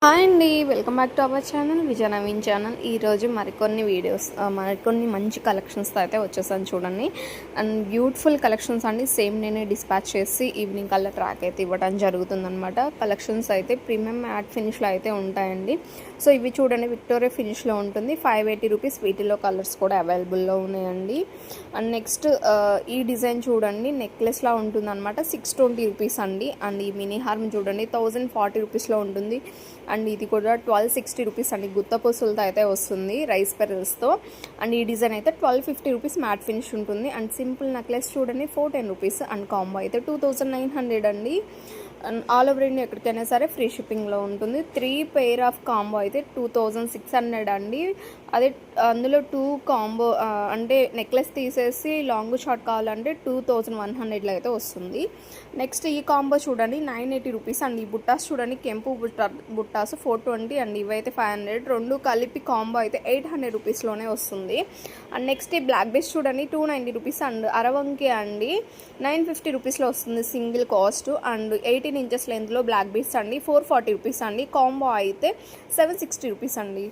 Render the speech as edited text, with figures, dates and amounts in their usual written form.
Hi అండి, welcome back to our channel Vijaya Naveen channel. ఈరోజు మరికొన్ని మంచి కలెక్షన్స్తో అయితే వచ్చేసాను చూడండి. అండ్ బ్యూటిఫుల్ కలెక్షన్స్ అండి. సేమ్ నేనే డిస్పాచ్ చేసి ఈవినింగ్ కల్లా ట్రాక్ అయితే ఇవ్వడం జరుగుతుందనమాట. కలెక్షన్స్ అయితే ప్రీమియం మ్యాట్ ఫినిష్లో అయితే ఉంటాయండి. సో ఇవి చూడండి, విక్టోరియా ఫినిష్లో ఉంటుంది. 580 రూపీస్. వీటిలో కలర్స్ కూడా అవైలబుల్లో ఉన్నాయండి. అండ్ నెక్స్ట్ ఈ డిజైన్ చూడండి, నెక్లెస్లా ఉంటుంది అనమాట. 620 రూపీస్ అండి. అండ్ ఈ మినీ హార్మ్ చూడండి, 1040 రూపీస్లో ఉంటుంది. అండ్ ఇది కూడా 1260 రూపీస్ అండి. గుత్త పూసలతో అయితే వస్తుంది, రైస్ పెరల్స్తో. అండ్ ఈ డిజైన్ అయితే 1250 రూపీస్ మ్యాట్ ఫినిష్ ఉంటుంది. అండ్ సింపుల్ నెక్లెస్ చూడండి 410 రూపీస్. అండ్ కాంబో అయితే 2900 అండి. అండ్ ఆల్ ఓవర్ ఇండియా ఎక్కడికైనా సరే ఫ్రీ షిప్పింగ్లో ఉంటుంది. 3 పెయిర్ ఆఫ్ కాంబో అయితే 2600 అండి. అదే అందులో 2 కాంబో అంటే నెక్లెస్ తీసేసి లాంగ్ షార్ట్ కావాలంటే 2100లో అయితే వస్తుంది. నెక్స్ట్ ఈ కాంబో చూడండి 980 రూపీస్. అండ్ ఈ బుట్టాస్ చూడండి, కెంపు బుట్టాస్ 420 అండ్ ఇవైతే 500. రెండు కలిపి కాంబో అయితే 800 రూపీస్లోనే వస్తుంది. అండ్ నెక్స్ట్ ఈ బ్లాక్ బేస్ చూడండి 290 రూపీస్. అండ్ అరవంకి అండి 950 రూపీస్లో వస్తుంది సింగిల్ కాస్ట్. అండ్ 18 ఇంచెస్ లెంత్లో బ్లాక్ బీడ్స్ అండి 440 రూపీస్ అండి. కాంబో అయితే 760 రూపీస్ అండి.